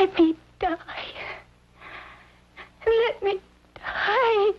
Let me die. Let me die.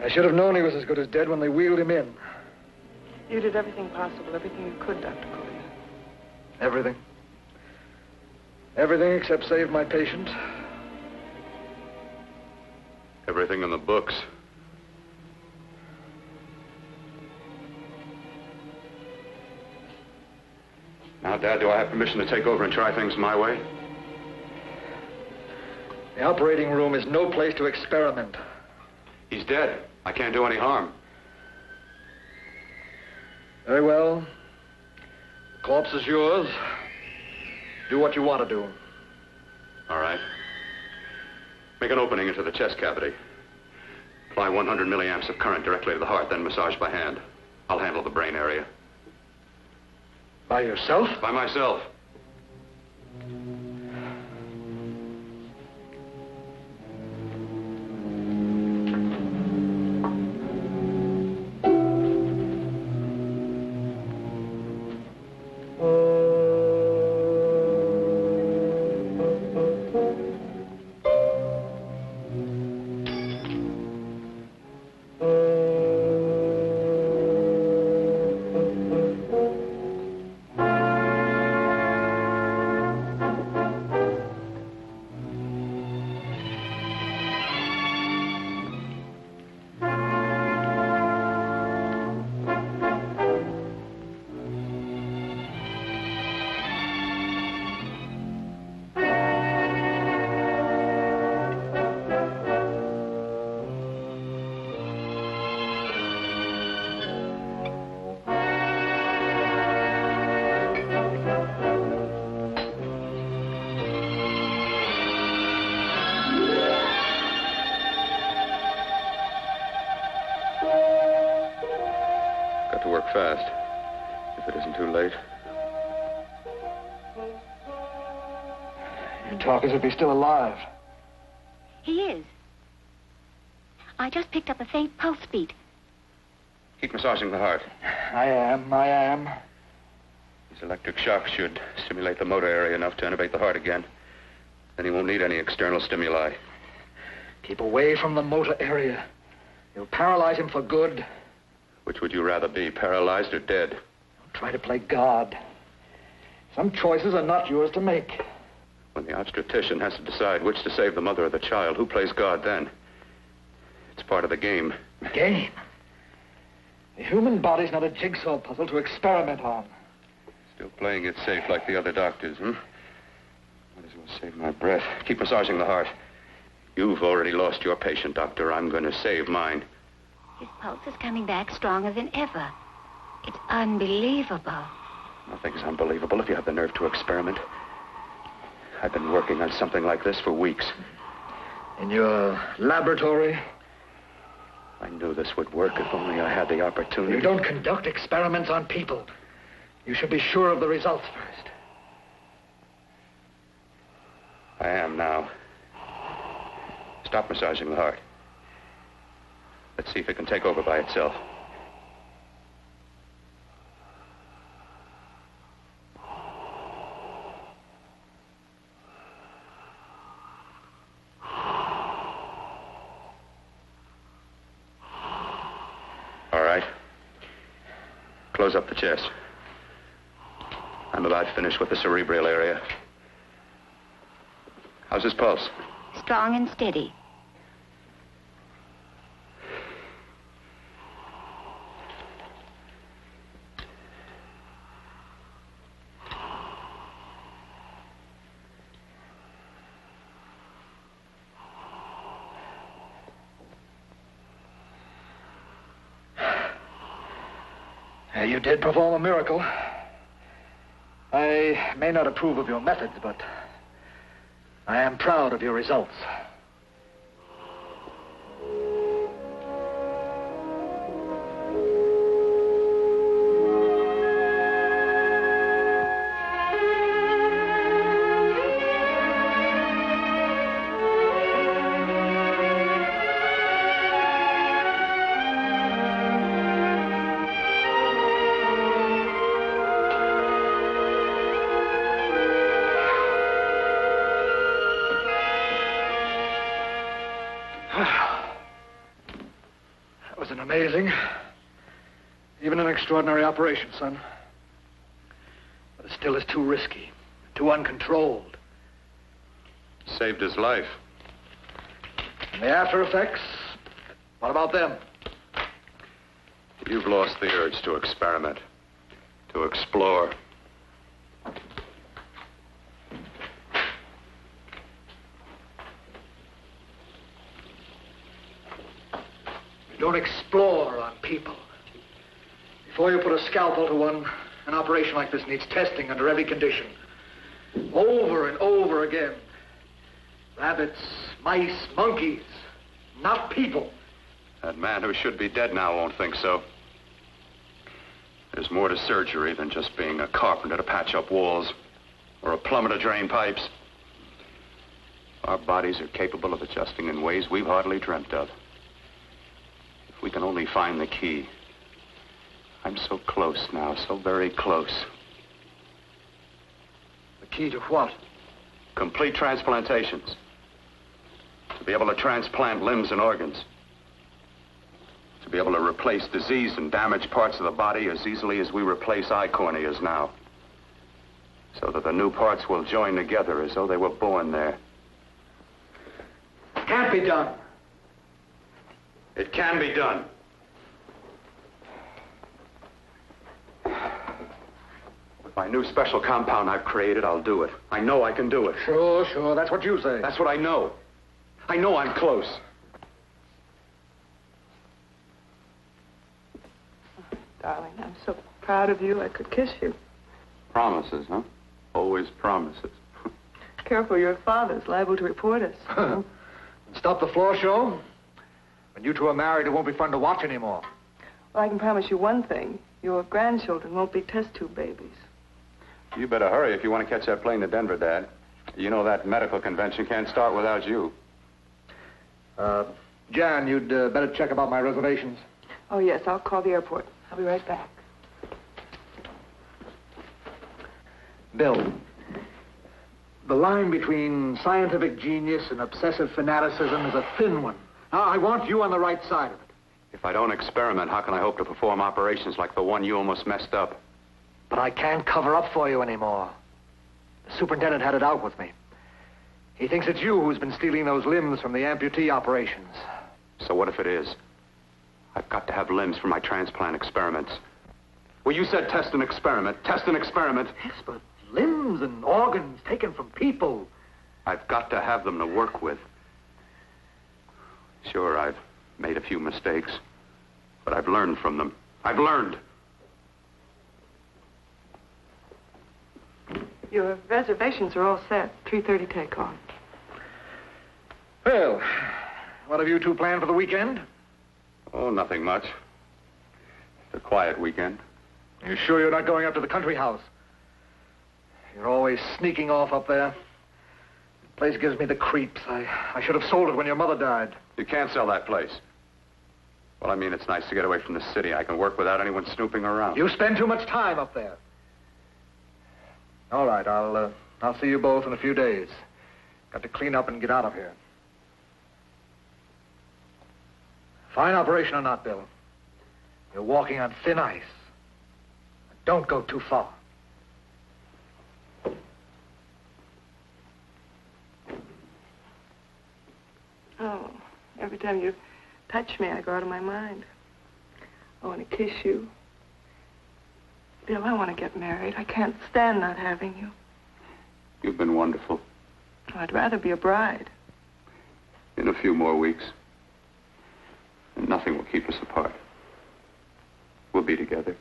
I should have known he was as good as dead when they wheeled him in. You did everything possible, everything you could, Dr. Cody. Everything. Everything except save my patient. Everything in the books. Now, Dad, do I have permission to take over and try things my way? The operating room is no place to experiment. He's dead. I can't do any harm. Very well. The corpse is yours. Do what you want to do. All right. Make an opening into the chest cavity. Apply 100 milliamps of current directly to the heart, then massage by hand. I'll handle the brain area. By yourself? By myself. To work fast, if it isn't too late. You talk as if he's still alive. He is. I just picked up a faint pulse beat. Keep massaging the heart. I am. These electric shocks should stimulate the motor area enough to innervate the heart again. Then he won't need any external stimuli. Keep away from the motor area. You'll paralyze him for good. Which would you rather be, paralyzed or dead? Don't try to play God. Some choices are not yours to make. When the obstetrician has to decide which to save the mother or the child, who plays God then? It's part of the game. Game? The human body's not a jigsaw puzzle to experiment on. Still playing it safe like the other doctors, hmm? Might as well save my breath. Keep massaging the heart. You've already lost your patient, Doctor. I'm going to save mine. His pulse is coming back stronger than ever. It's unbelievable. Nothing's unbelievable if you have the nerve to experiment. I've been working on something like this for weeks. In your laboratory? I knew this would work if only I had the opportunity. You don't conduct experiments on people. You should be sure of the results first. I am now. Stop massaging the heart. Let's see if it can take over by itself. All right. Close up the chest. I'm about finished with the cerebral area. How's his pulse? Strong and steady. You did perform a miracle. I may not approve of your methods, but I am proud of your results. Amazing. Even an extraordinary operation, son. But it still is too risky, too uncontrolled. Saved his life. And the after effects? What about them? You've lost the urge to experiment, to explore. Don't explore on people. Before you put a scalpel to one, an operation like this needs testing under every condition. Over and over again. Rabbits, mice, monkeys, not people. That man who should be dead now won't think so. There's more to surgery than just being a carpenter to patch up walls or a plumber to drain pipes. Our bodies are capable of adjusting in ways we've hardly dreamt of. We can only find the key. I'm so close now, so very close. The key to what? Complete transplantations. To be able to transplant limbs and organs. To be able to replace diseased and damaged parts of the body as easily as we replace eye corneas now. So that the new parts will join together as though they were born there. Can't be done. It can be done. With my new special compound I've created, I'll do it. I know I can do it. Sure. That's what you say. That's what I know. I know I'm close. Darling, I'm so proud of you, I could kiss you. Promises, huh? Always promises. Careful, your father's liable to report us. Stop the floor show? When you two are married, it won't be fun to watch anymore. Well, I can promise you one thing. Your grandchildren won't be test tube babies. You better hurry if you want to catch that plane to Denver, Dad. You know that medical convention can't start without you. Jan, you'd better check about my reservations. Oh, yes, I'll call the airport. I'll be right back. Bill, the line between scientific genius and obsessive fanaticism is a thin one. I want you on the right side of it. If I don't experiment, how can I hope to perform operations like the one you almost messed up? But I can't cover up for you anymore. The superintendent had it out with me. He thinks it's you who's been stealing those limbs from the amputee operations. So what if it is? I've got to have limbs for my transplant experiments. Well, you said test and experiment. Test and experiment. Yes, but limbs and organs taken from people. I've got to have them to work with. Sure, I've made a few mistakes. But I've learned from them. I've learned. Your reservations are all set. 3:30 takeoff. Well, what have you two planned for the weekend? Oh, nothing much. It's a quiet weekend. You sure you're not going up to the country house? You're always sneaking off up there. The place gives me the creeps. I should have sold it when your mother died. You can't sell that place. Well, I mean, it's nice to get away from the city. I can work without anyone snooping around. You spend too much time up there. All right, I'll see you both in a few days. Got to clean up and get out of here. Fine operation or not, Bill. You're walking on thin ice. Don't go too far. Oh, every time you touch me, I go out of my mind. I want to kiss you. Bill, I want to get married. I can't stand not having you. You've been wonderful. Oh, I'd rather be a bride. In a few more weeks. And nothing will keep us apart. We'll be together.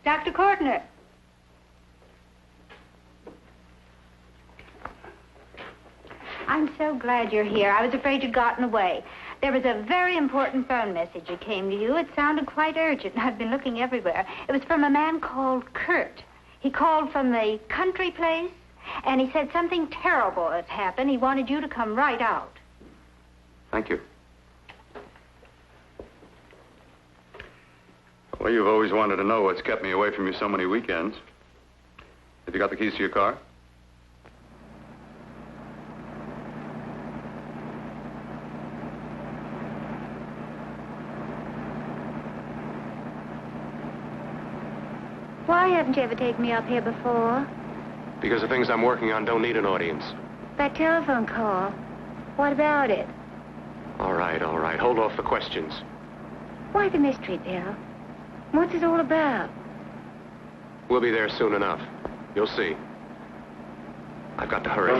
Dr. Courtner. I'm so glad you're here. I was afraid you'd gotten away. There was a very important phone message that came to you. It sounded quite urgent. I've been looking everywhere. It was from a man called Kurt. He called from the country place, and he said something terrible had happened. He wanted you to come right out. Thank you. Well, you've always wanted to know what's kept me away from you so many weekends. Have you got the keys to your car? Why haven't you ever taken me up here before? Because the things I'm working on don't need an audience. That telephone call. What about it? All right. Hold off the questions. Why the mystery, Bill? What's it all about? We'll be there soon enough. You'll see. I've got to hurry.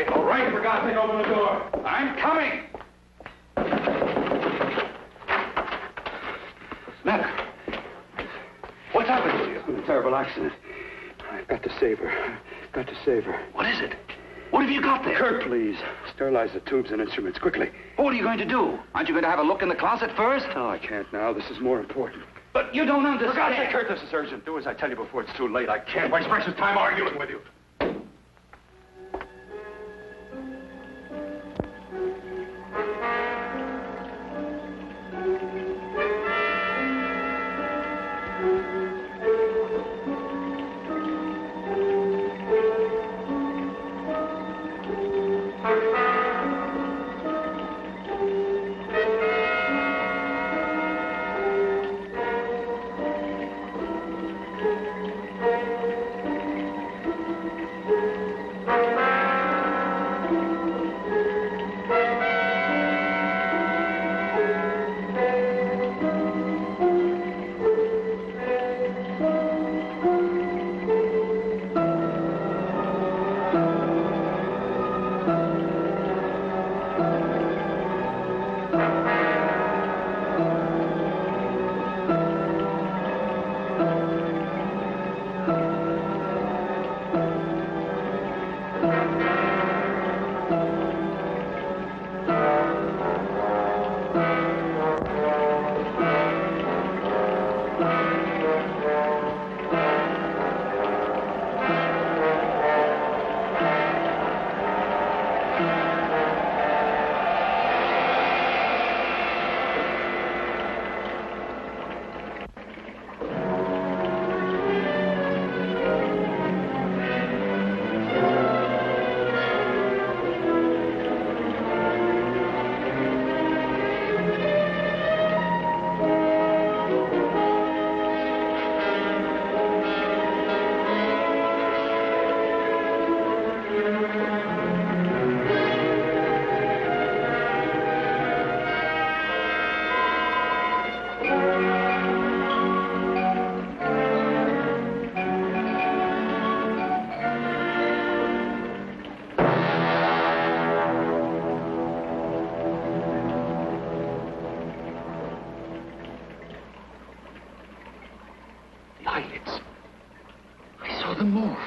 all right. For God's sake, open the door. I'm coming. Nana, what's happened to you? A terrible accident. I've got to save her. Got to save her. What is it? What have you got there? Kurt, please. Sterilize the tubes and instruments, quickly. What are you going to do? Aren't you going to have a look in the closet first? No, I can't now. This is more important. But you don't understand. For God's sake, Kurt, this is urgent. Do as I tell you before it's too late. I can't waste precious time arguing with you. Eyelids. I saw them move.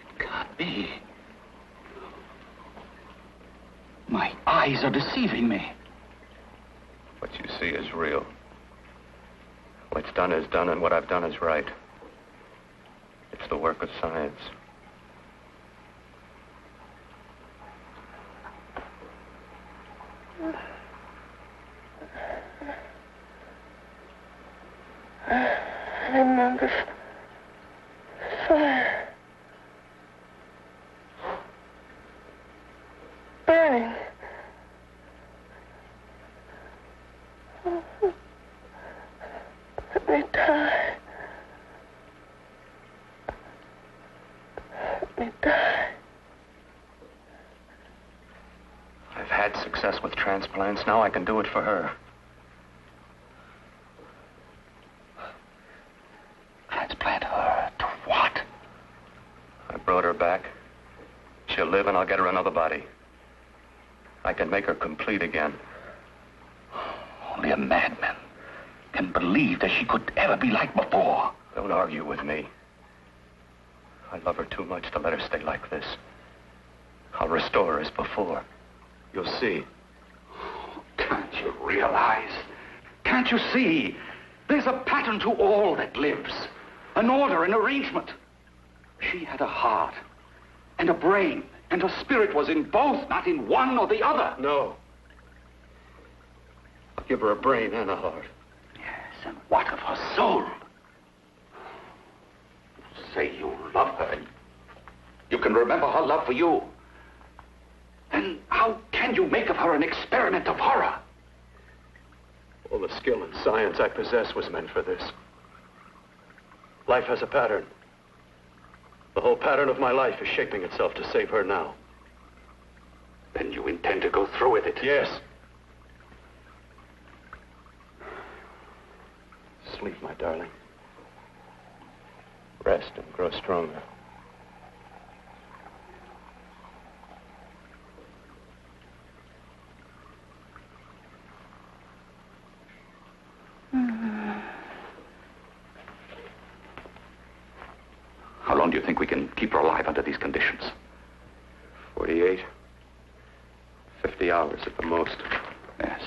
It can't be. My eyes are deceiving me. What you see is real. What's done is done, and what I've done is right. It's the work of science. I'm on this fire. Burning. Let me die. Let me die. I've had success with transplants. Now I can do it for her. Transplant her to what? I brought her back. She'll live, and I'll get her another body. I can make her complete again. Only a madman can believe that she could ever be like before. Don't argue with me. I love her too much to let her stay like this. I'll restore her as before. You'll see. Can't you realize? Can't you see? There's a pattern to all that lives. An order, an arrangement. She had a heart and a brain, and her spirit was in both, not in one or the other. No. I'll give her a brain and a heart. Yes, and what of her soul? Say you love her, and you can remember her love for you. Then how can you make of her an experiment of horror? All the skill and science I possess was meant for this. Life has a pattern. The whole pattern of my life is shaping itself to save her now. Then you intend to go through with it? Yes. Sleep, my darling. Rest and grow stronger. you think we can keep her alive under these conditions? 48. 50 hours at the most. Yes.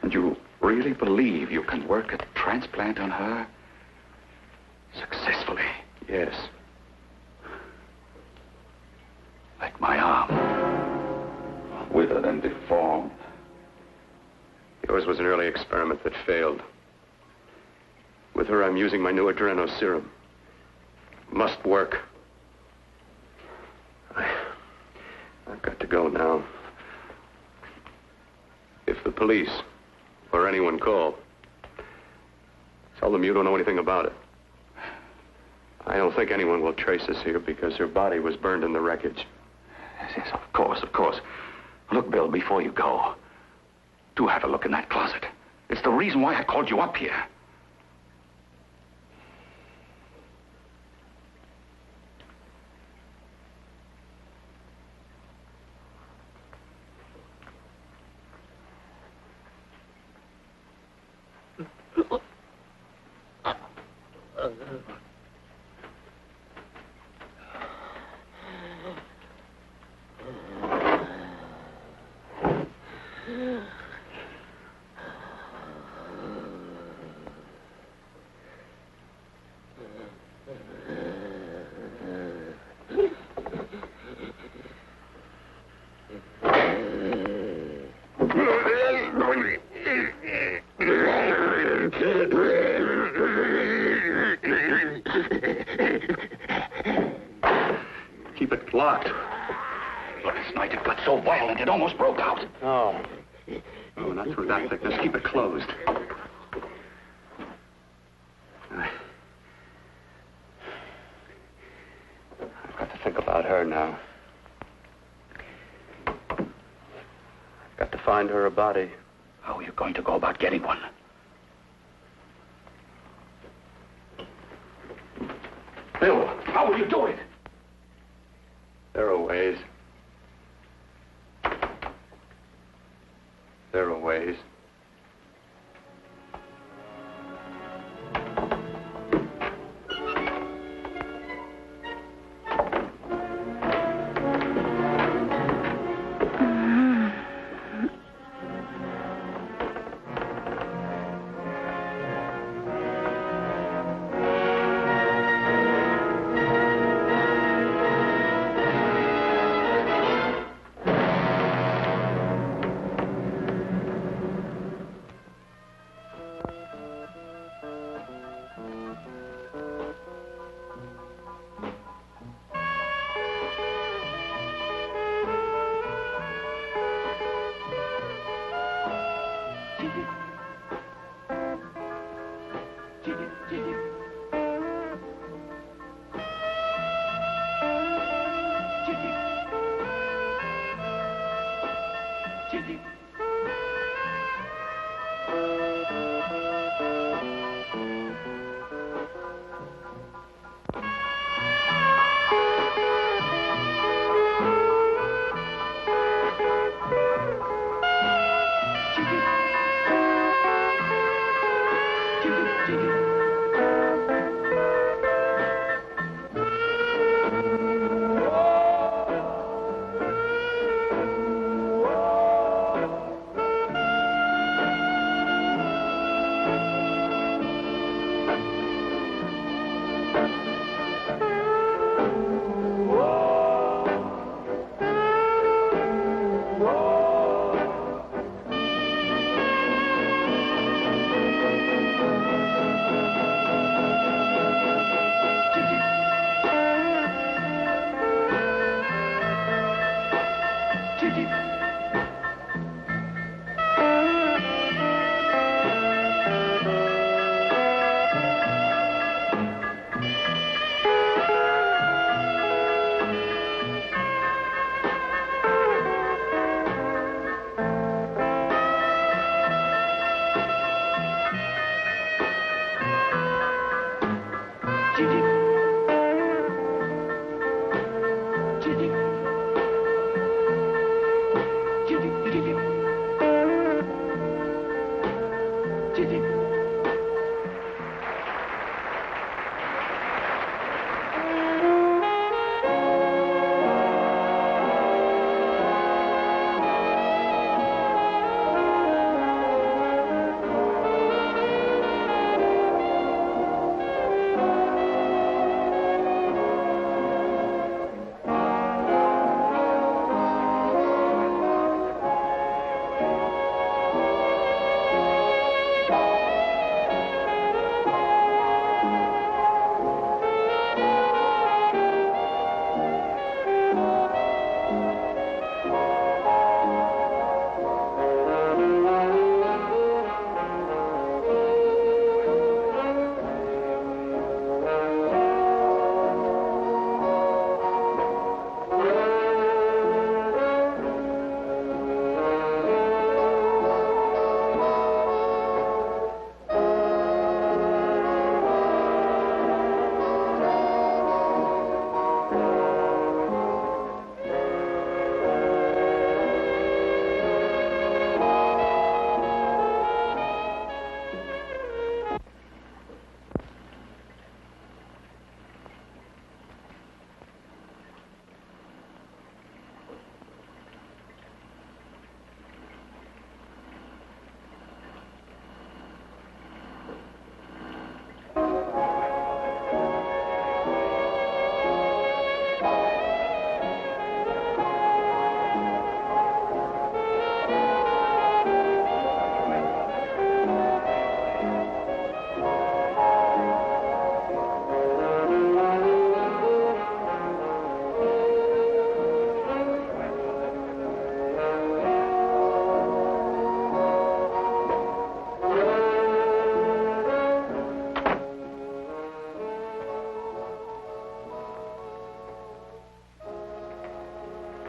And you really believe you can work a transplant on her successfully? Yes. Like my arm. Withered and deformed. Yours was an early experiment that failed. With her, I'm using my new adreno serum. Must work. I've got to go now. If the police or anyone call, tell them you don't know anything about it. I don't think anyone will trace us here because her body was burned in the wreckage. Yes, of course, of course. Look, Bill, before you go, do have a look in that closet. It's the reason why I called you up here. Keep it locked. Last night it got so violent it almost broke out. Oh, not through that thickness. Keep it closed. I've got to think about her now. I've got to find her a body. How are you going to go about getting one? Bill, how will you do it? There are ways. There are ways.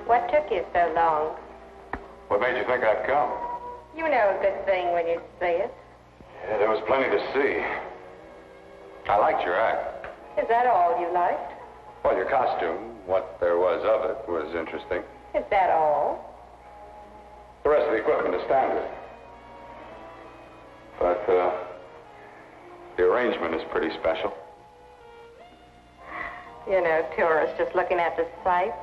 What took you so long? What made you think I'd come? You know a good thing when you see it. Yeah, there was plenty to see. I liked your act. Is that all you liked? Well, your costume, what there was of it, was interesting. Is that all? The rest of the equipment is standard. But, the arrangement is pretty special. You know, tourists just looking at the sights.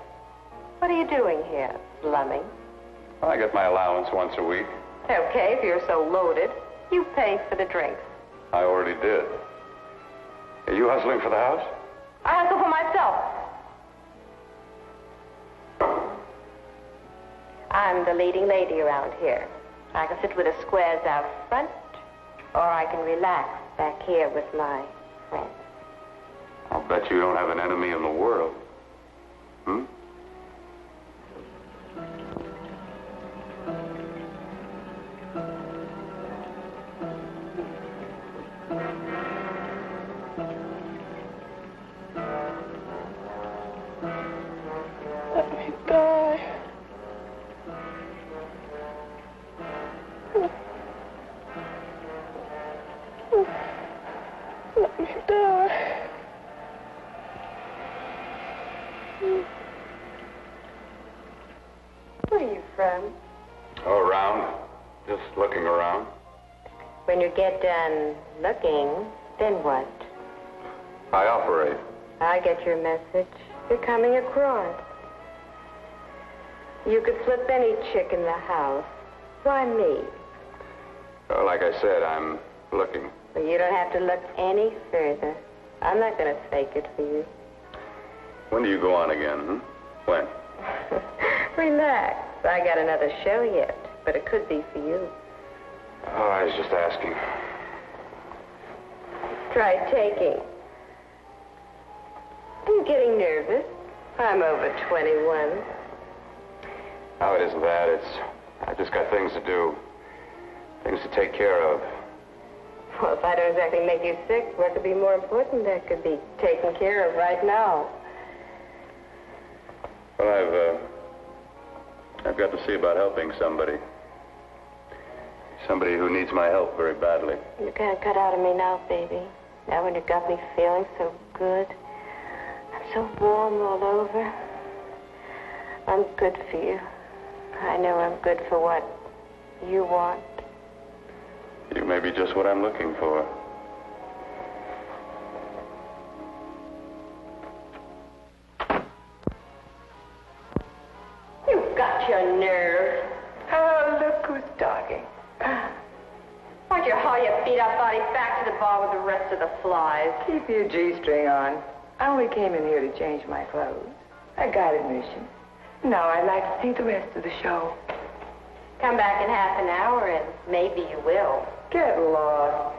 What are you doing here, slumming? I get my allowance once a week. Okay, if you're so loaded, you pay for the drinks. I already did. Are you hustling for the house? I hustle for myself. I'm the leading lady around here. I can sit with the squares out front, or I can relax back here with my friends. I'll bet you don't have an enemy in the world. Hmm? Let me die. Let me die. Where are you from? Oh, around. Just looking around. When you get done looking, then what? I operate. I get your message. You're coming across. You could flip any chick in the house. Why me? Well, like I said, I'm looking. Well, you don't have to look any further. I'm not going to fake it for you. When do you go on again, hmm? When? Relax. I got another show yet, but it could be for you. Oh, I was just asking. Try taking. Are you getting nervous? I'm over 21. No, it isn't that. I've just got things to do. Things to take care of. Well, if I don't exactly make you sick, what could be more important that could be taken care of right now? Well, I've got to see about helping somebody. Somebody who needs my help very badly. You can't cut out of me now, baby. Now when you got me feeling so good. I'm so warm all over. I'm good for you. I know I'm good for what you want. You may be just what I'm looking for. You've got your nerve. Oh, look who's talking. Why don't you haul your beat-up body back to the bar with the rest of the flies? Keep your G-string on. I only came in here to change my clothes. I got admission. Now I'd like to see the rest of the show. Come back in half an hour and maybe you will. Get lost.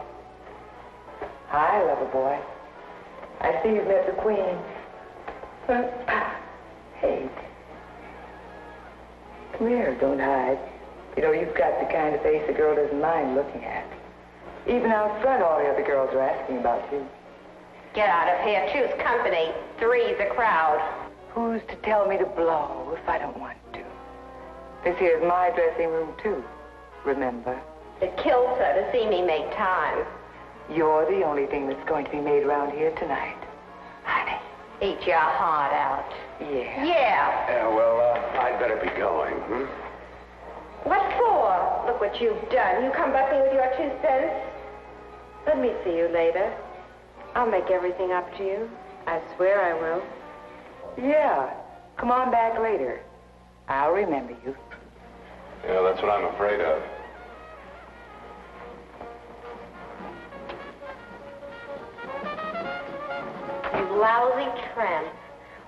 Hi, lover boy. I see you've met the queen. Hey. Come here, don't hide. You know, you've got the kind of face a girl doesn't mind looking at. Even out front, all the other girls are asking about you. Get out of here. Choose company. Three's a crowd. Who's to tell me to blow if I don't want to? This here's my dressing room, too. Remember? It kills her to see me make time. You're the only thing that's going to be made around here tonight. Honey. Eat your heart out. Yeah. Yeah. Yeah, well, I'd better be going, hmm? What for? Look what you've done. You come bucking with your 2 cents. Let me see you later. I'll make everything up to you. I swear I will. Yeah. Come on back later. I'll remember you. Yeah, that's what I'm afraid of. You lousy tramp.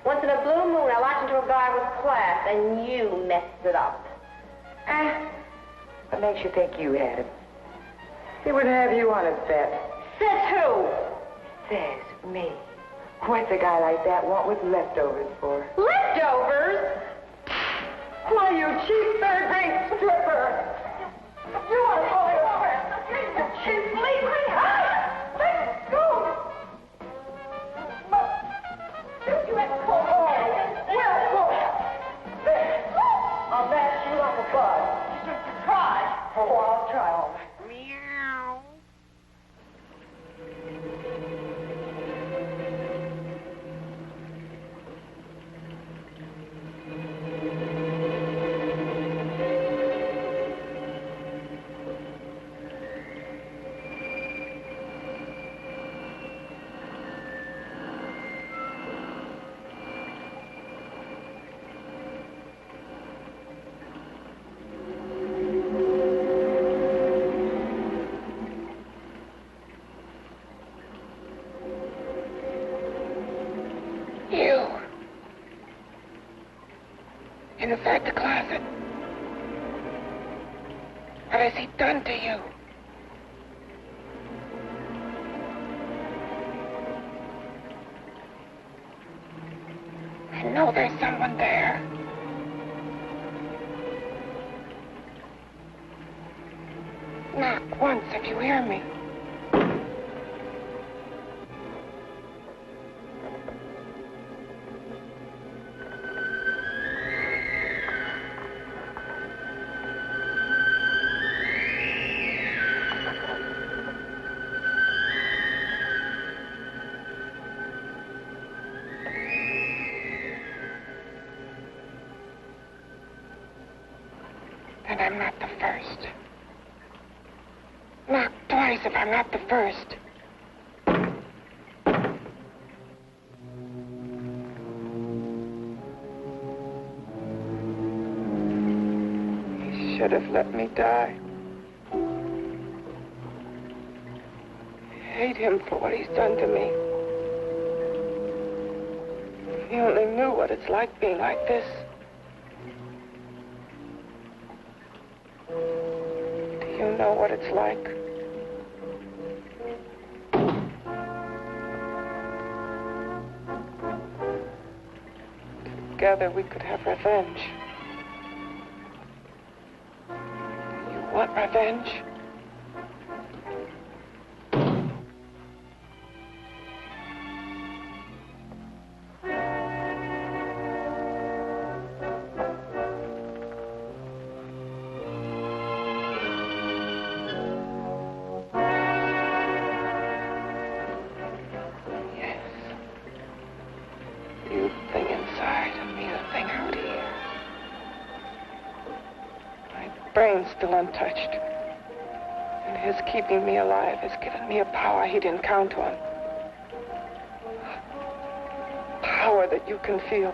Once in a blue moon, I walked into a bar with class, and you messed it up. What makes you think you had him? He wouldn't have you on his bet. Says who? Says me. What's a guy like that want with leftovers for? Leftovers? Why, you cheap third-rate stripper! You want to pull it over? You cheap leaving! Let go! You had to pull over. Well, there. inside the closet. What has he done to you? I know there's someone there. Knock once if you hear me. Then I'm not the first. Knock twice if I'm not the first. He should have let me die. I hate him for what he's done to me. If he only knew what it's like being like this. You know what it's like. Together we could have revenge. You want revenge? Brain's still untouched. And his keeping me alive has given me a power he didn't count on. Power that you can feel.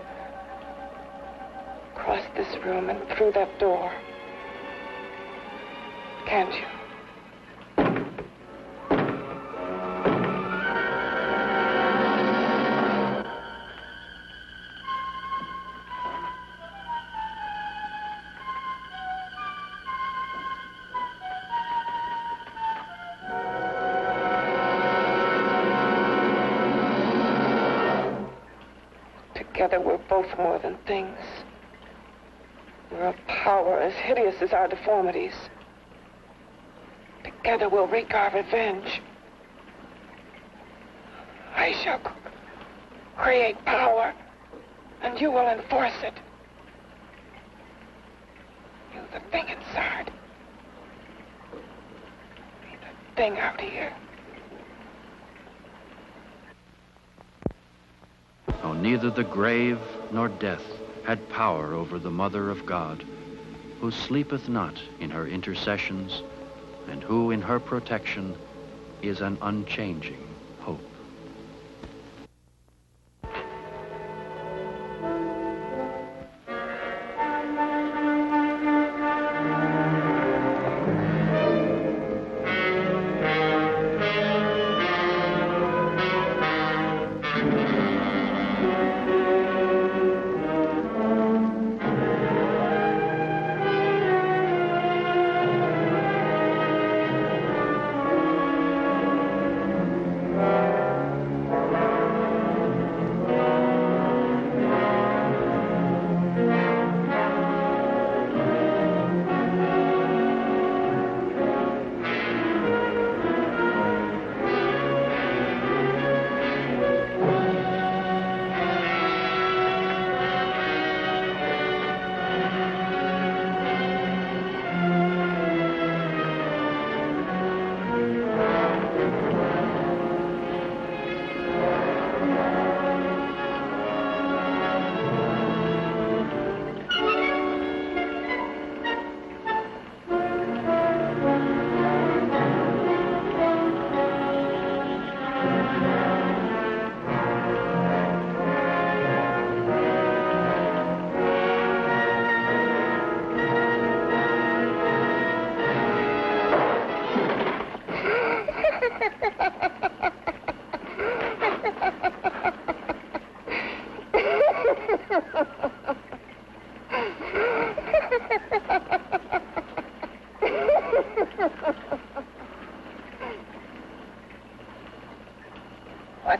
Across this room and through that door. Can't you? Together we're both more than things. We're a power as hideous as our deformities. Together we'll wreak our revenge. I shall create power, and you will enforce it. You, the thing inside. Me, the thing out here. Oh, neither the grave nor death had power over the Mother of God, who sleepeth not in her intercessions, and who in her protection is an unchanging hope.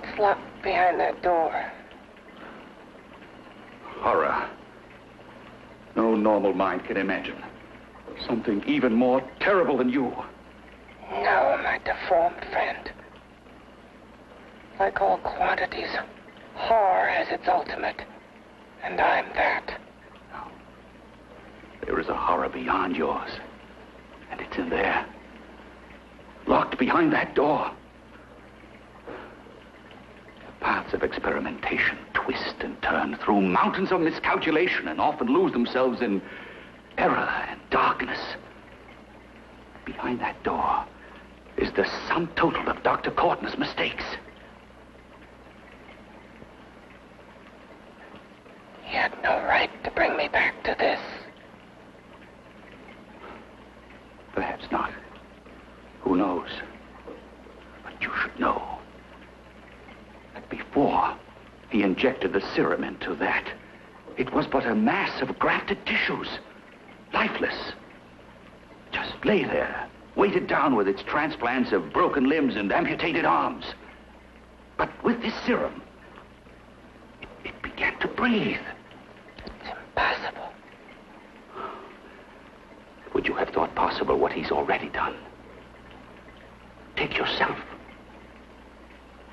What's locked behind that door? Horror. No normal mind can imagine. Something even more terrible than you. No, my deformed friend. Like all quantities, horror has its ultimate. And I'm that. No. There is a horror beyond yours. And it's in there. Locked behind that door. Paths of experimentation twist and turn through mountains of miscalculation and often lose themselves in error and darkness. Behind that door is the sum total of Dr. Courtney's mistakes. He had no right to bring me back to this. Perhaps not. Who knows? But you should know that before he injected the serum into that, it was but a mass of grafted tissues, lifeless. Just lay there, weighted down with its transplants of broken limbs and amputated arms. But with this serum, it began to breathe. It's impossible. Would you have thought possible what he's already done? Take yourself.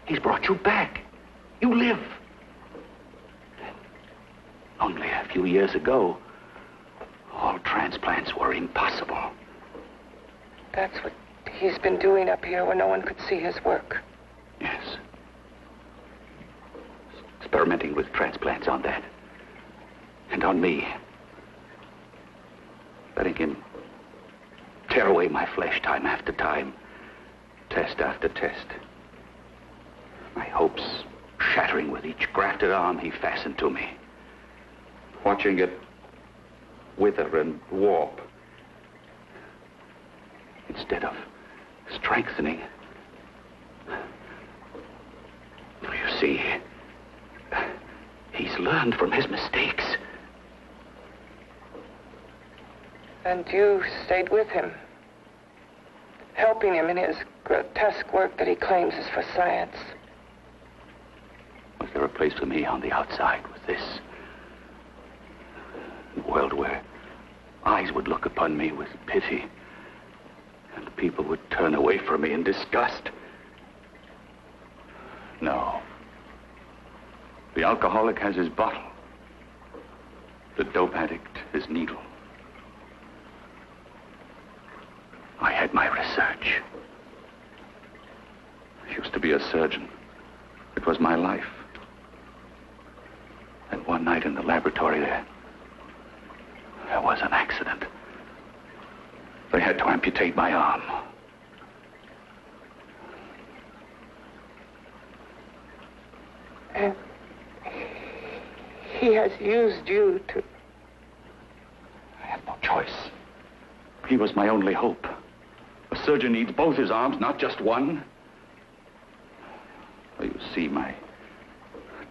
He's brought you back. You live. Only a few years ago, all transplants were impossible. That's what he's been doing up here where no one could see his work. Yes. Experimenting with transplants on that. And on me. Letting him tear away my flesh time after time. Test after test. My hopes shattering with each grafted arm he fastened to me. Watching it wither and warp. Instead of strengthening. You see, he's learned from his mistakes. And you stayed with him, helping him in his grotesque work that he claims is for science. Was there a place for me on the outside with this? A world where eyes would look upon me with pity, and people would turn away from me in disgust. No. The alcoholic has his bottle. The dope addict his needle. I had my research. I used to be a surgeon. It was my life. And one night in the laboratory there was an accident. They had to amputate my arm. And he has used you to... I had no choice. He was my only hope. A surgeon needs both his arms, not just one. Well, you see, my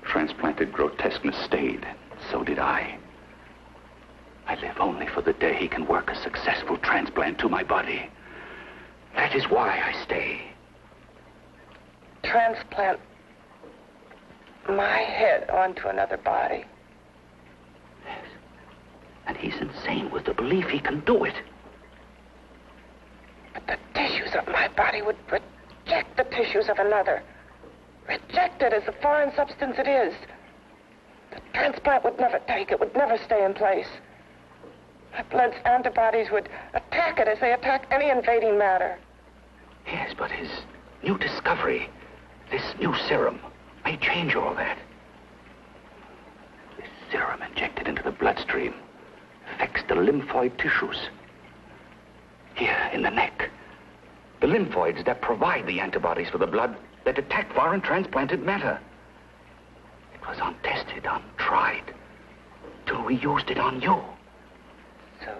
transplanted grotesqueness stayed. So did I. I live only for the day he can work a successful transplant to my body. That is why I stay. Transplant my head onto another body. Yes. And he's insane with the belief he can do it. But the tissues of my body would reject the tissues of another. Reject it as the foreign substance it is. The transplant would never take it, would never stay in place. My blood's antibodies would attack it as they attack any invading matter. Yes, but his new discovery, this new serum, may change all that. This serum injected into the bloodstream affects the lymphoid tissues. Here in the neck, the lymphoids that provide the antibodies for the blood that attack foreign transplanted matter. It was untested, untried, till we used it on you. So,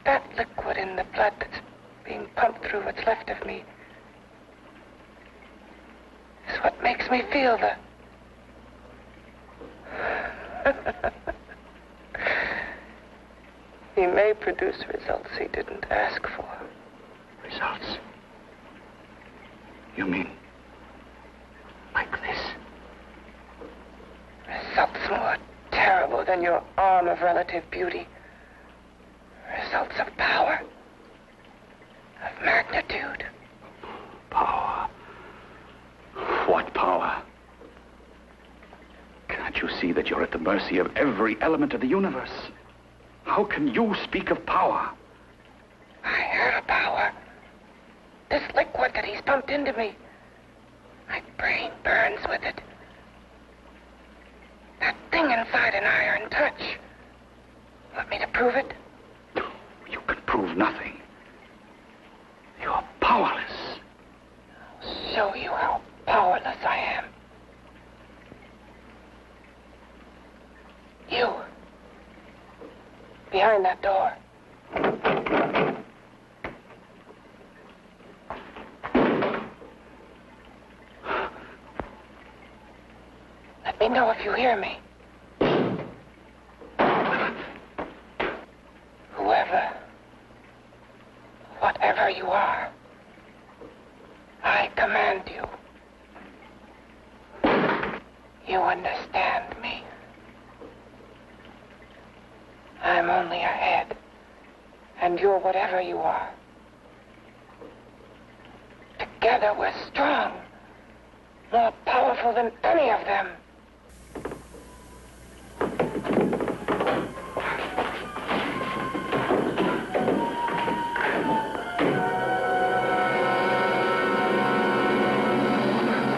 that liquid in the blood that's being pumped through what's left of me is what makes me feel the... He may produce results he didn't ask for. Results? You mean than your arm of relative beauty. Results of power, of magnitude. Power? What power? Can't you see that you're at the mercy of every element of the universe? How can you speak of power? I have power. This liquid that he's pumped into me. My brain burns with it. That thing inside an iron touch. Want me to prove it? You can prove nothing. You're powerless. I'll show you how powerless I am. You. Behind that door. Let me know if you hear me. Whoever, whatever you are, I command you. You understand me. I'm only a head, and you're whatever you are. Together we're strong, more powerful than any of them.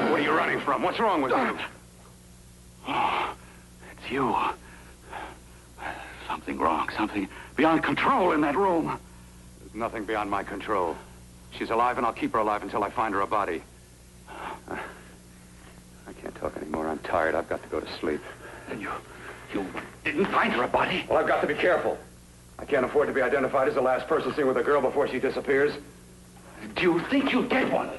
What are you running from? What's wrong with you? Oh, it's you. Something wrong, something beyond control in that room. There's nothing beyond my control. She's alive, and I'll keep her alive until I find her a body. I can't talk anymore. I'm tired. I've got to go to sleep. And you didn't find her a body? Well, I've got to be careful. I can't afford to be identified as the last person seen with a girl before she disappears. Do you think you'll get one?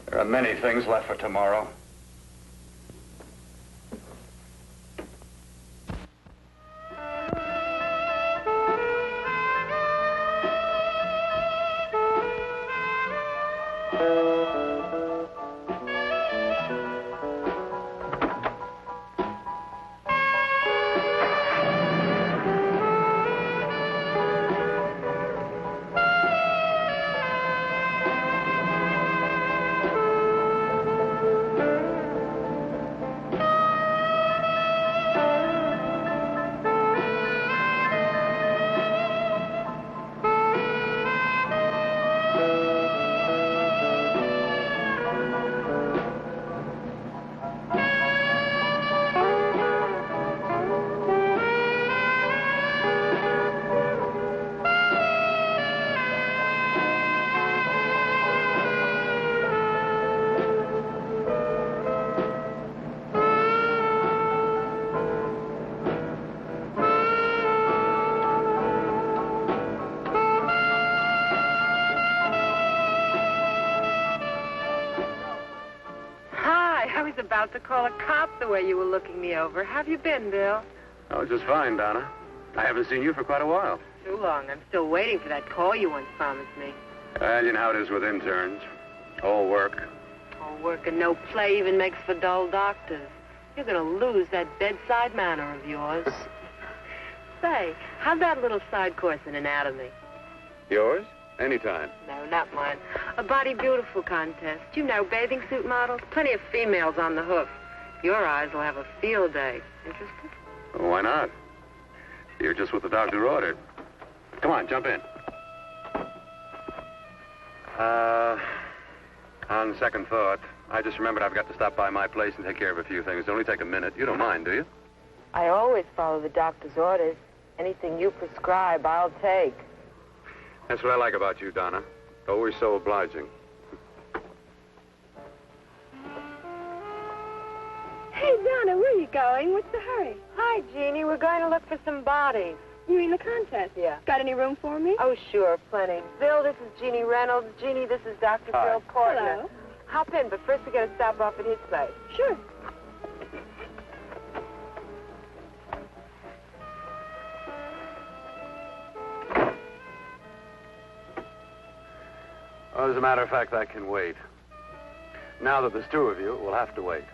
There are many things left for tomorrow. About to call a cop the way you were looking me over. How have you been, Bill? Oh, just fine, Donna. I haven't seen you for quite a while. Too long. I'm still waiting for that call you once promised me. Well, you know how it is with interns. All work. All work and no play even makes for dull doctors. You're going to lose that bedside manner of yours. Say, how's that little side course in anatomy? Yours? Anytime. No, not mine. A Body Beautiful contest. You know, bathing suit models. Plenty of females on the hoof. Your eyes will have a field day. Interested? Well, why not? You're just what the doctor ordered. Come on, jump in. On second thought, I just remembered I've got to stop by my place and take care of a few things. It'll only take a minute. You don't mind, do you? I always follow the doctor's orders. Anything you prescribe, I'll take. That's what I like about you, Donna. Always so obliging. Hey, Donna, where are you going? What's the hurry? Hi, Jeannie. We're going to look for some bodies. You mean the contest? Yeah. Got any room for me? Oh, sure, plenty. Bill, this is Jeannie Reynolds. Jeannie, this is Dr. Hi. Phil Portner. Hello. Hop in, but first we got to stop off at his place. Sure. Well, as a matter of fact, I can wait. Now that there's two of you, we'll have to wait.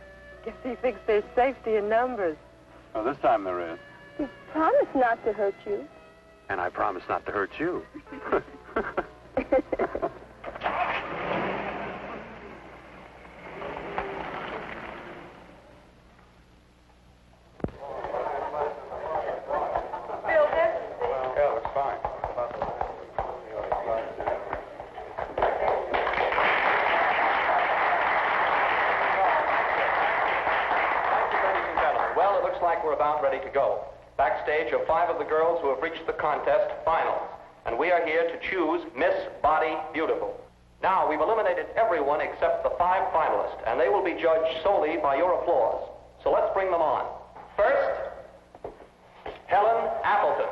Guess he thinks there's safety in numbers. Well, this time there is. You promised not to hurt you. And I promise not to hurt you. We're about ready to go. Backstage are 5 of the girls who have reached the contest finals, and we are here to choose Miss Body Beautiful. Now, we've eliminated everyone except the 5 finalists, and they will be judged solely by your applause. So let's bring them on. First, Helen Appleton.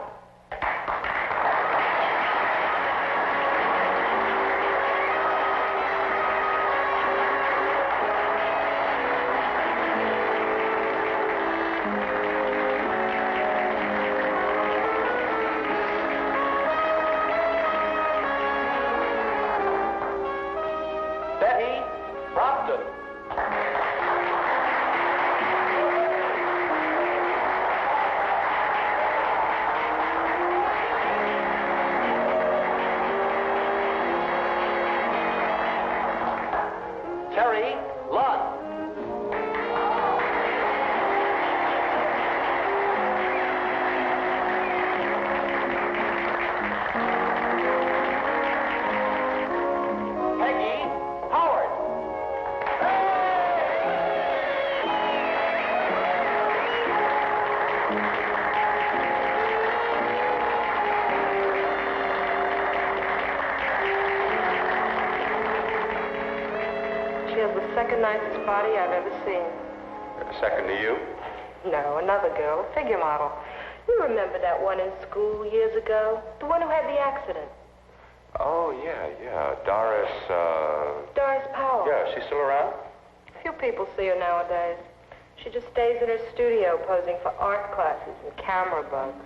Second nicest body I've ever seen. Second to you? No, another girl, a figure model. You remember that one in school years ago? The one who had the accident. Oh, yeah. Doris, Doris Powell. Yeah, she's still around? Few people see her nowadays. She just stays in her studio posing for art classes and camera bugs.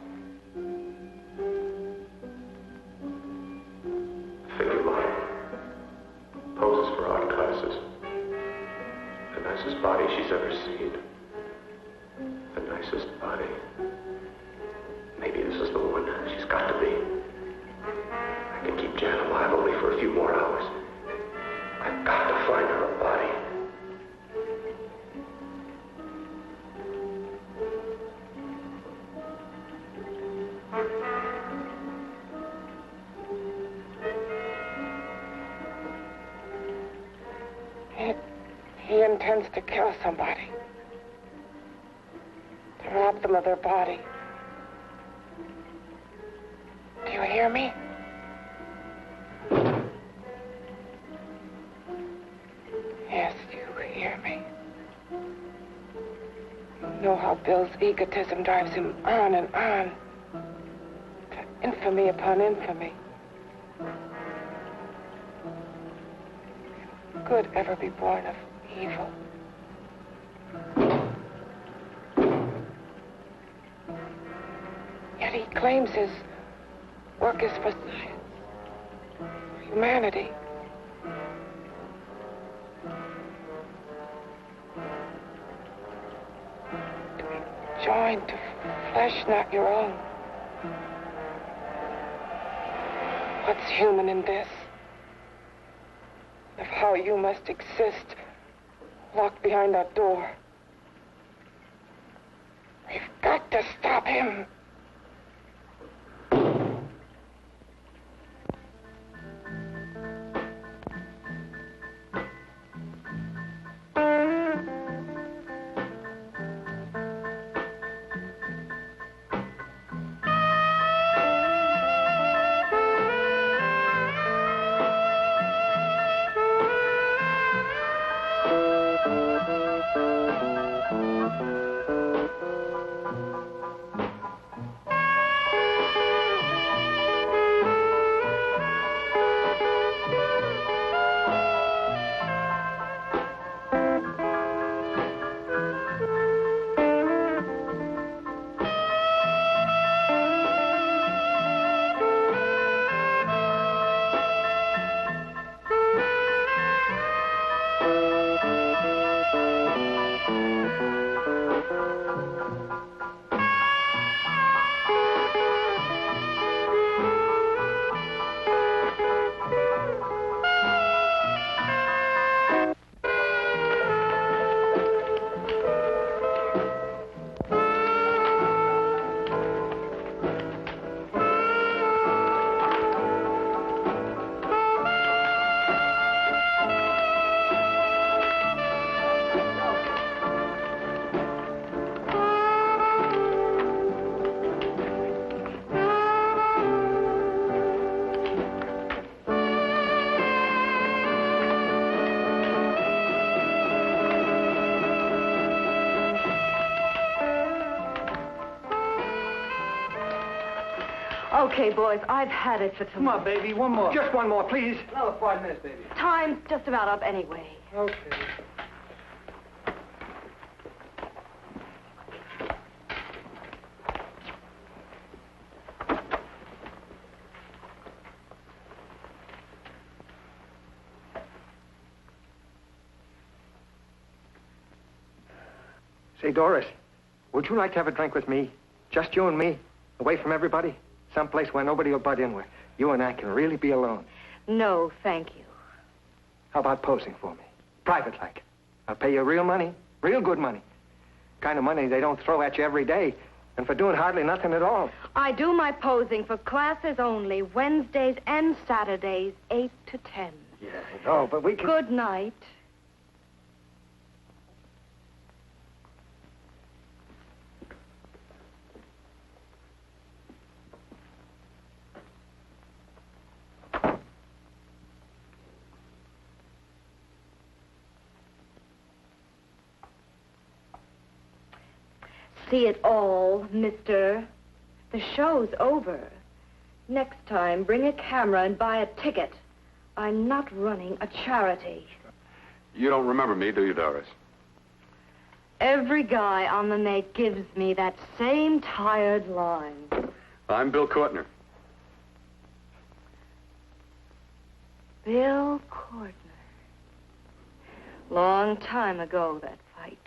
Figure model. Poses for art classes. The nicest body she's ever seen. The nicest body. Maybe this is the one. She's got to be. I can keep Jan alive only for a few more hours. I've got to find her a body. He intends to kill somebody. To rob them of their body. Do you hear me? Yes, you hear me. You know how Bill's egotism drives him on and on. To infamy upon infamy. Can good ever be born of evil? Yet he claims his work is for science, for humanity. To be joined to flesh not your own. What's human in this? Of how you must exist locked behind that door. We've got to stop him. Okay, boys, I've had it for tonight. Come on, baby, one more. Just one more, please. Another 5 minutes, baby. Time's just about up anyway. Okay. Say, Doris, would you like to have a drink with me? Just you and me, away from everybody? Someplace where nobody will butt in, where you and I can really be alone. No, thank you. How about posing for me? Private like. I'll pay you real money, real good money. Kind of money they don't throw at you every day, and for doing hardly nothing at all. I do my posing for classes only, Wednesdays and Saturdays, 8 to 10. Yeah, I know, but we can... Good night. See it all, mister. The show's over. Next time, bring a camera and buy a ticket. I'm not running a charity. You don't remember me, do you, Doris? Every guy on the make gives me that same tired line. I'm Bill Courtner. Bill Courtner. Long time ago, that fight.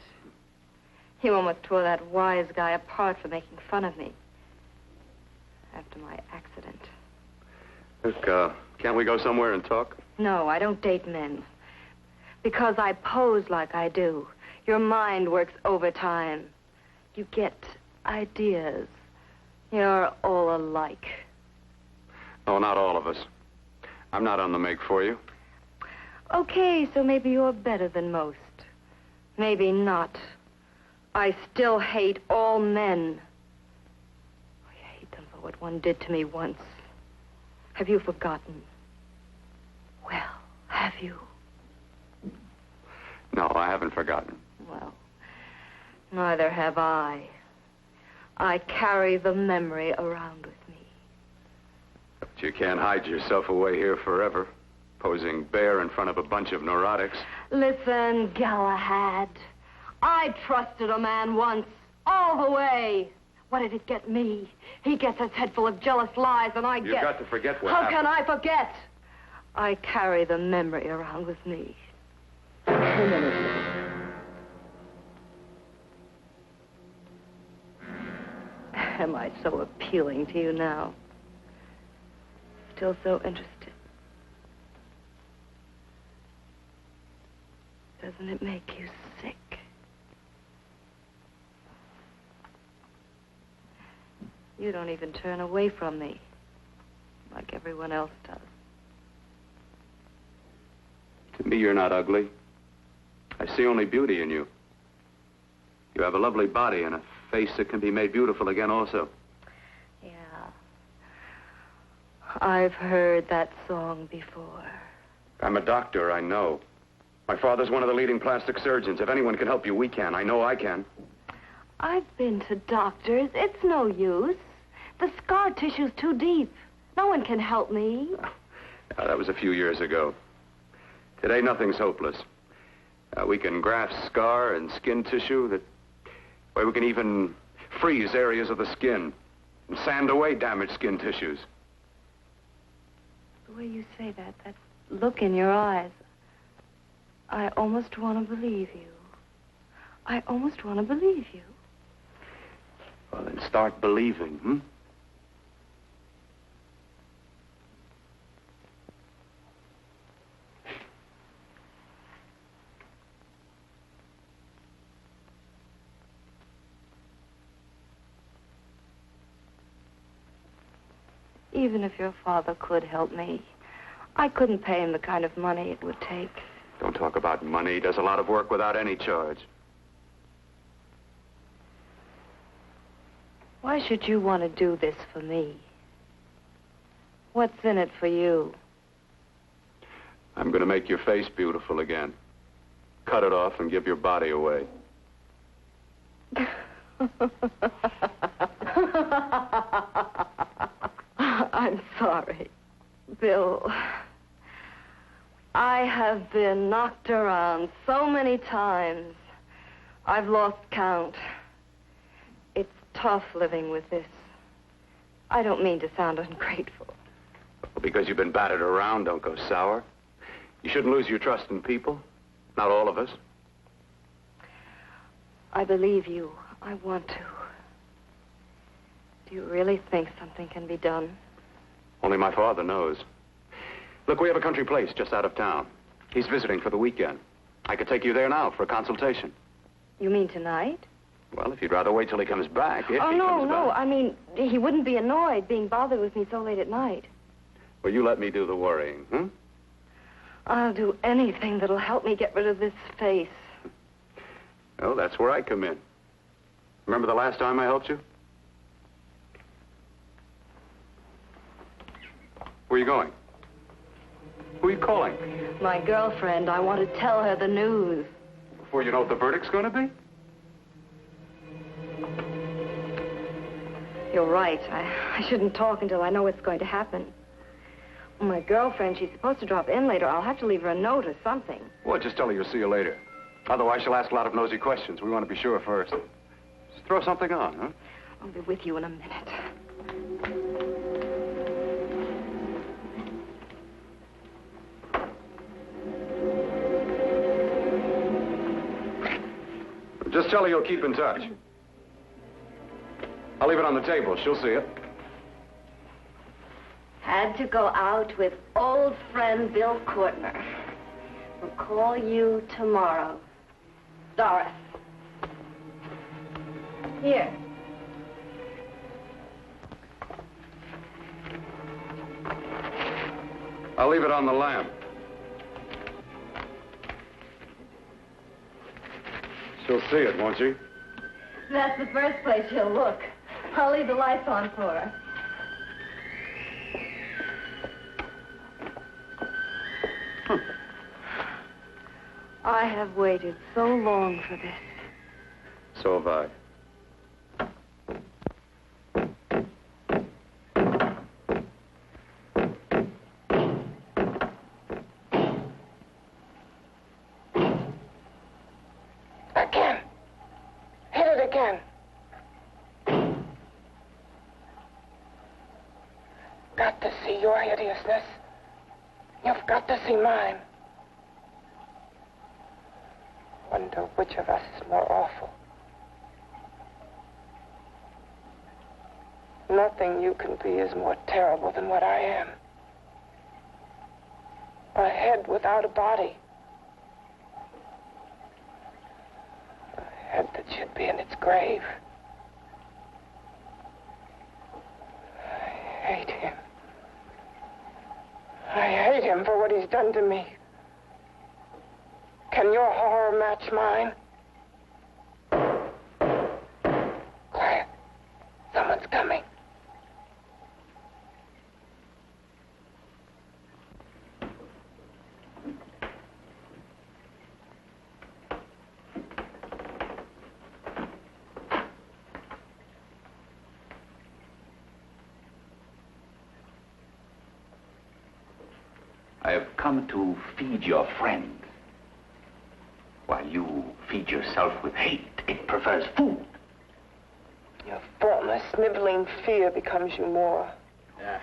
You almost tore that wise guy apart for making fun of me. After my accident. Look, can't we go somewhere and talk? No, I don't date men. Because I pose like I do. Your mind works overtime. You get ideas. You're all alike. Oh, not all of us. I'm not on the make for you. Okay, so maybe you're better than most. Maybe not. I still hate all men. I hate them for what one did to me once. Have you forgotten? Well, have you? No, I haven't forgotten. Well, neither have I. I carry the memory around with me. But you can't hide yourself away here forever, posing bare in front of a bunch of neurotics. Listen, Galahad. I trusted a man once, all the way. What did it get me? He gets his head full of jealous lies, and You've got to forget what How happened. can I forget? I carry the memory around with me. Am I so appealing to you now? Still so interested? Doesn't it make you sick? You don't even turn away from me, like everyone else does. To me, you're not ugly. I see only beauty in you. You have a lovely body and a face that can be made beautiful again also. Yeah. I've heard that song before. I'm a doctor, I know. My father's one of the leading plastic surgeons. If anyone can help you, we can. I know I can. I've been to doctors. It's no use. The scar tissue's too deep. No one can help me. Now, that was a few years ago. Today, nothing's hopeless. We can graft scar and skin tissue that... Well, we can even freeze areas of the skin and sand away damaged skin tissues. The way you say that look in your eyes, I almost want to believe you. I almost want to believe you. Well, then start believing, hmm? Even if your father could help me, I couldn't pay him the kind of money it would take. Don't talk about money. He does a lot of work without any charge. Why should you want to do this for me? What's in it for you? I'm going to make your face beautiful again. Cut it off and give your body away. I'm sorry. Bill, I have been knocked around so many times. I've lost count. It's tough living with this. I don't mean to sound ungrateful. Well, because you've been battered around, don't go sour. You shouldn't lose your trust in people. Not all of us. I believe you. I want to. Do you really think something can be done? Only my father knows. Look, we have a country place just out of town. He's visiting for the weekend. I could take you there now for a consultation. You mean tonight? Well, if you'd rather wait till he comes back, if Oh, he comes no. back. I mean, he wouldn't be annoyed being bothered with me so late at night. Well, you let me do the worrying, hmm? I'll do anything that'll help me get rid of this face. Well, that's where I come in. Remember the last time I helped you? Where are you going? Who are you calling? My girlfriend. I want to tell her the news. Before you know what the verdict's going to be? You're right. I shouldn't talk until I know what's going to happen. My girlfriend, she's supposed to drop in later. I'll have to leave her a note or something. Well, just tell her you'll see you later. Otherwise, she'll ask a lot of nosy questions. We want to be sure first. Just throw something on, huh? I'll be with you in a minute. Just tell her you'll keep in touch. I'll leave it on the table. She'll see it. Had to go out with old friend Bill Courtner. We'll call you tomorrow. Doris. Here. I'll leave it on the lamp. She'll see it, won't she? That's the first place she'll look. I'll leave the lights on for her. I have waited so long for this. So have I. Again. Hit it again. Got to see your hideousness. You've got to see mine. Wonder which of us is more awful. Nothing you can be is more terrible than what I am. A head without a body. A head that should be in its grave. I hate him. I hate him for what he's done to me. Can your horror match mine? Quiet. Someone's coming. I have come to feed your friend. While you feed yourself with hate, it prefers food. Your formless, sniveling fear becomes you more. Yeah.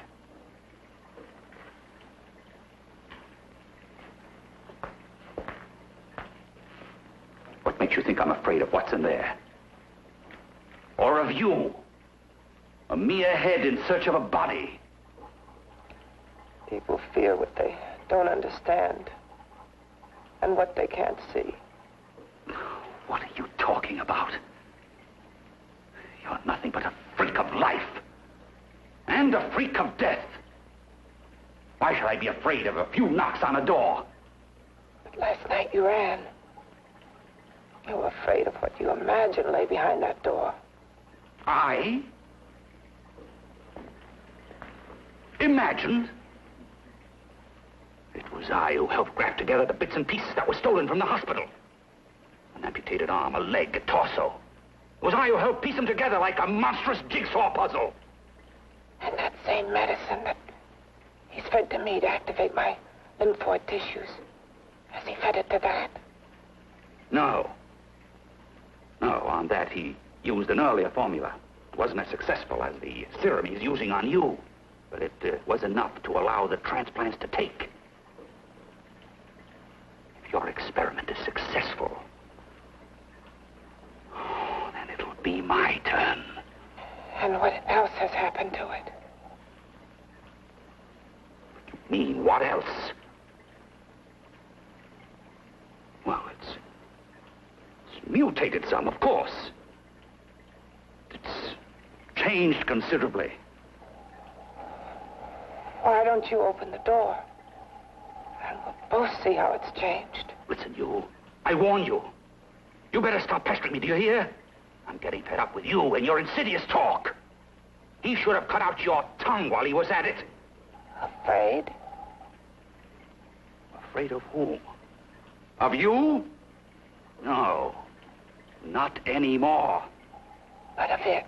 What makes you think I'm afraid of what's in there? Or of you? A mere head in search of a body. People fear what they don't understand and what they can't see. What are you talking about? You're nothing but a freak of life. And a freak of death. Why should I be afraid of a few knocks on a door? But last night you ran. You were afraid of what you imagined lay behind that door. I? Imagined? It was I who helped graft together the bits and pieces that were stolen from the hospital. An amputated arm, a leg, a torso. It was I who helped piece them together like a monstrous jigsaw puzzle. And that same medicine that he's fed to me to activate my lymphoid tissues. Has he fed it to that? No. No, on that he used an earlier formula. It wasn't as successful as the serum he's using on you, but it was enough to allow the transplants to take. If your experiment is successful, then it'll be my turn. And what else has happened to it? You mean, what else? Well, it's mutated some, of course. It's changed considerably. Why don't you open the door? And we'll both see how it's changed. Listen, you. I warn you. You better stop pestering me, do you hear? I'm getting fed up with you and your insidious talk. He should have cut out your tongue while he was at it. Afraid? Afraid of whom? Of you? No. Not anymore. But of it?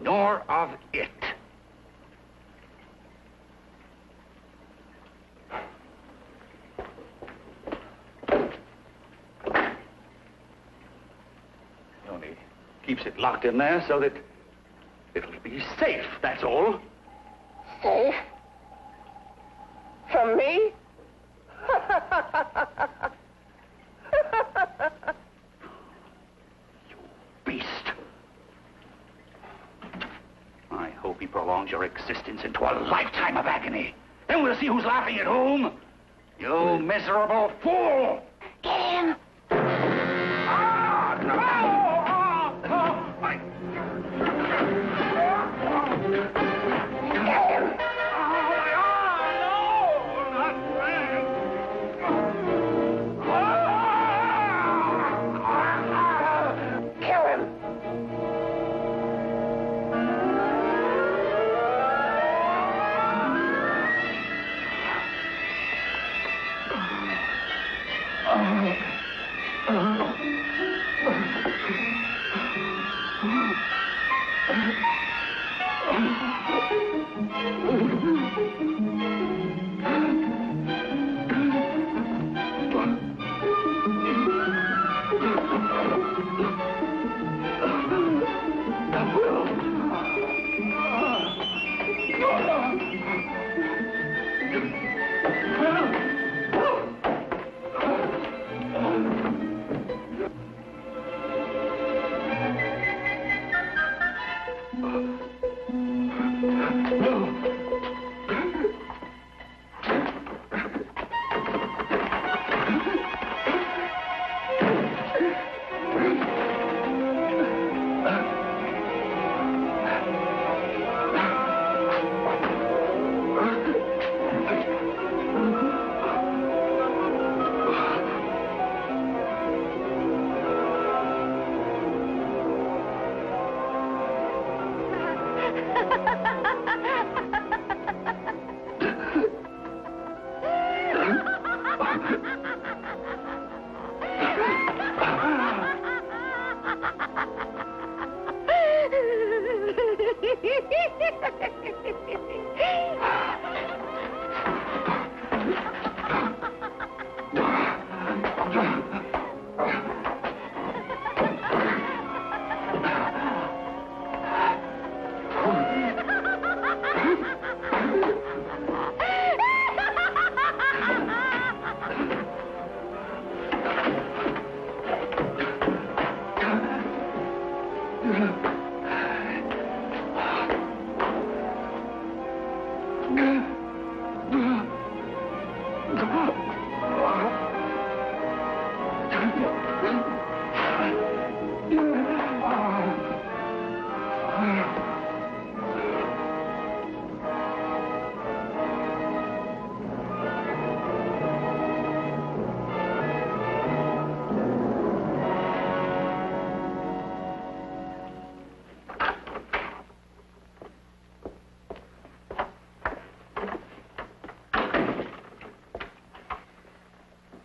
Nor of it. He only keeps it locked in there so that it'll be safe, that's all. Safe? From me? You beast. I hope he prolongs your existence into a lifetime of agony. Then we'll see who's laughing at whom. You miserable fool! Get him!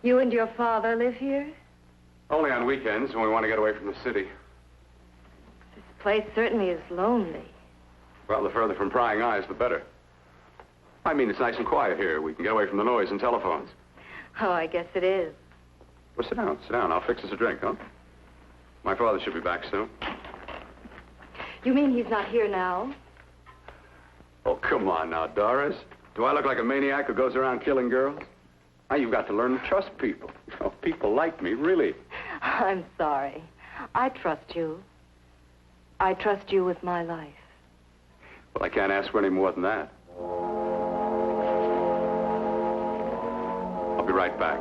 You and your father live here? Only on weekends when we want to get away from the city. This place certainly is lonely. Well, the further from prying eyes, the better. I mean, it's nice and quiet here. We can get away from the noise and telephones. Oh, I guess it is. Well, sit down, sit down. I'll fix us a drink, huh? My father should be back soon. You mean he's not here now? Oh, come on now, Doris. Do I look like a maniac who goes around killing girls? Now, you've got to learn to trust people. Oh, people like me, really. I'm sorry. I trust you. I trust you with my life. Well, I can't ask for any more than that. I'll be right back.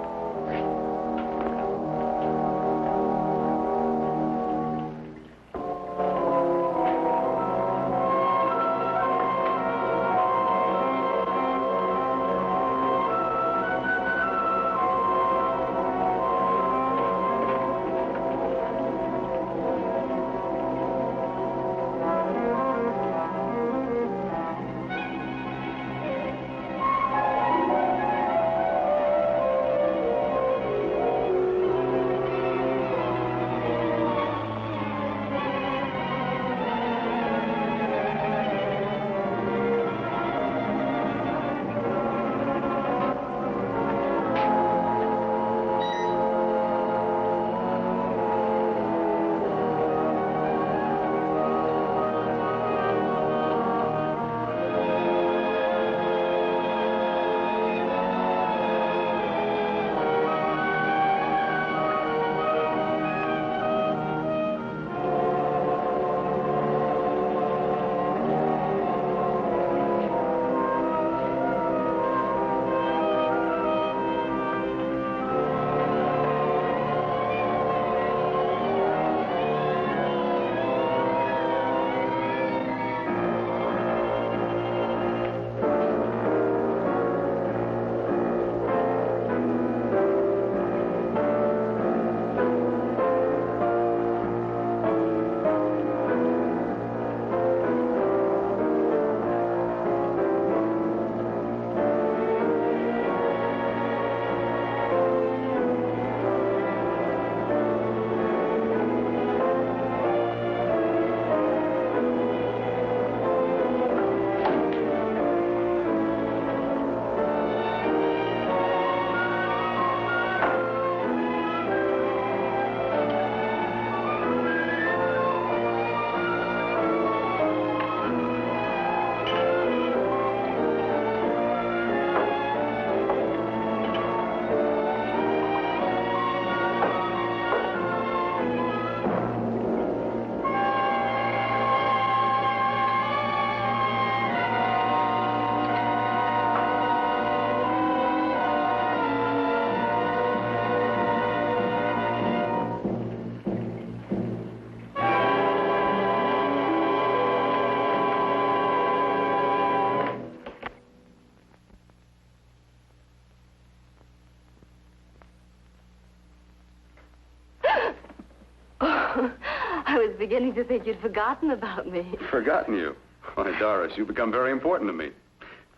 I was beginning to think you'd forgotten about me. Forgotten you? Why, Doris, you've become very important to me.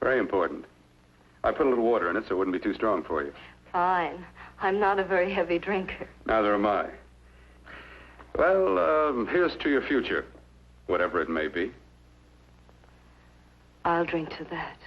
Very important. I put a little water in it so it wouldn't be too strong for you. Fine. I'm not a very heavy drinker. Neither am I. Well, here's to your future, whatever it may be. I'll drink to that.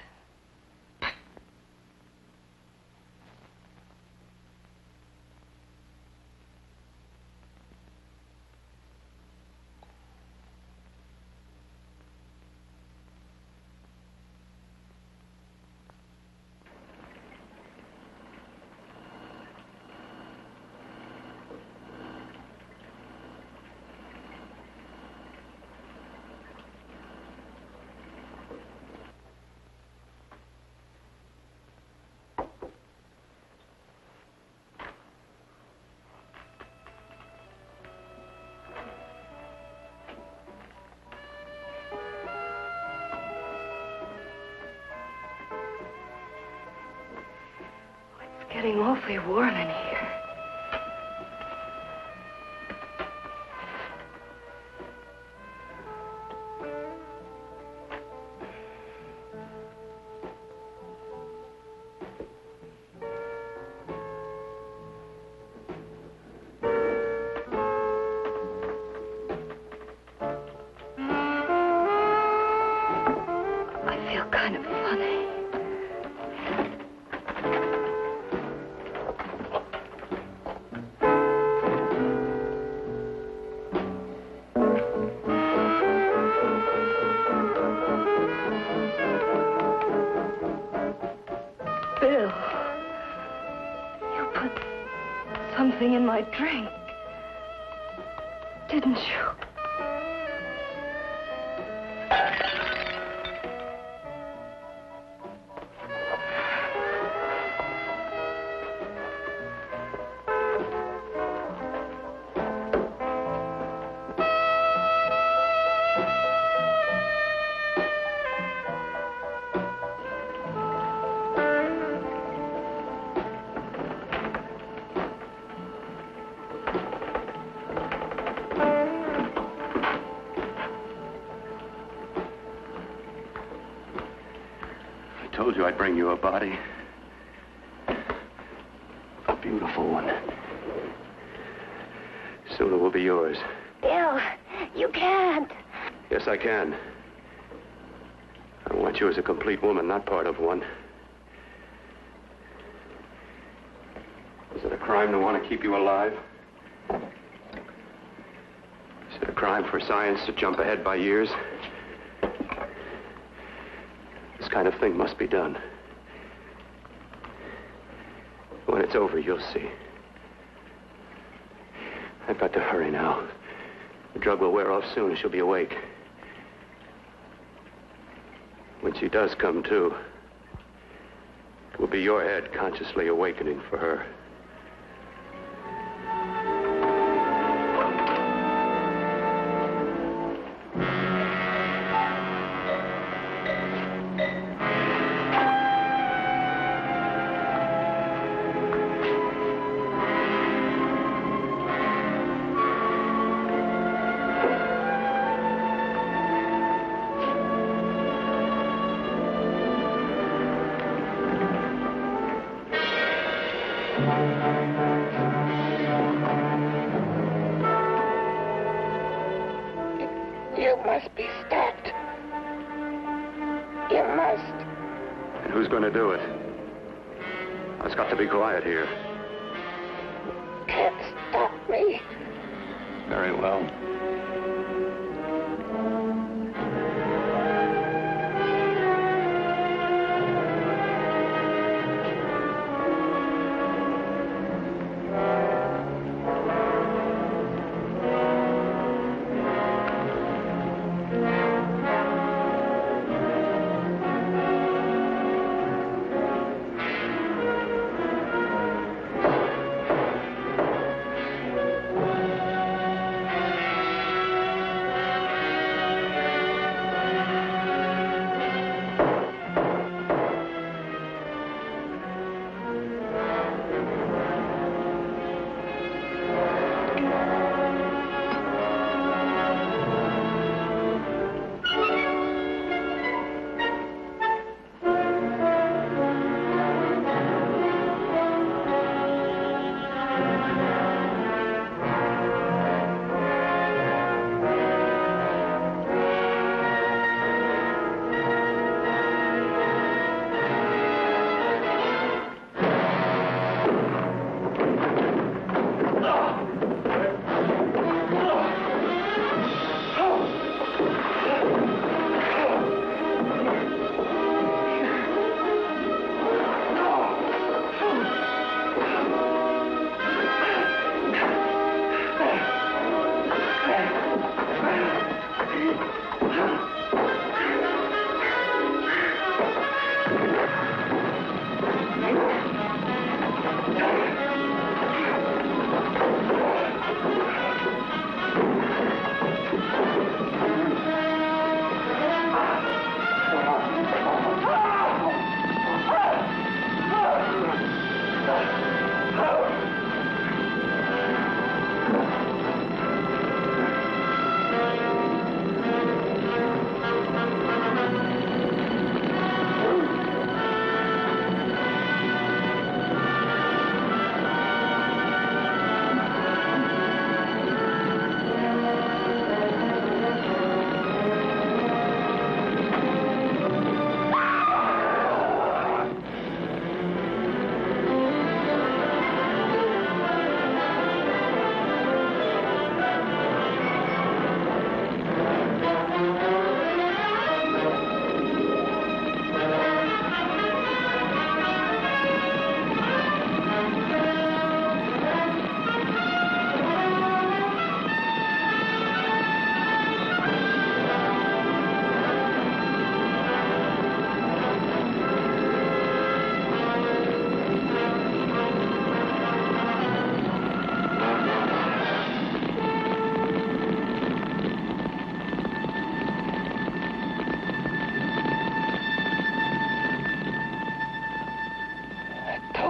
Getting awfully warm in here. put something in my drink. Didn't you? I told you I'd bring you a body. A beautiful one. Soon it will be yours. Bill, you can't. Yes, I can. I want you as a complete woman, not part of one. Is it a crime to want to keep you alive? Is it a crime for science to jump ahead by years? This kind of thing must be done. When it's over, you'll see. I've got to hurry now. The drug will wear off soon and she'll be awake. When she does come to, it will be your head consciously awakening for her. You must be stopped. You must. And who's going to do it? It's got to be quiet here. Can't stop me. Very well.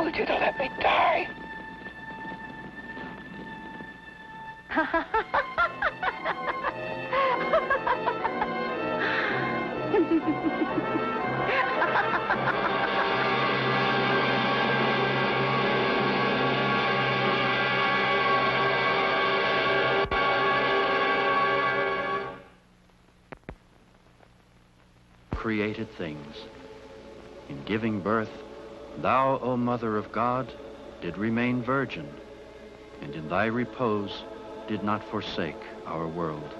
told you to let me die. Created things. In giving birth, thou, O Mother of God, did remain virgin, and in thy repose did not forsake our world.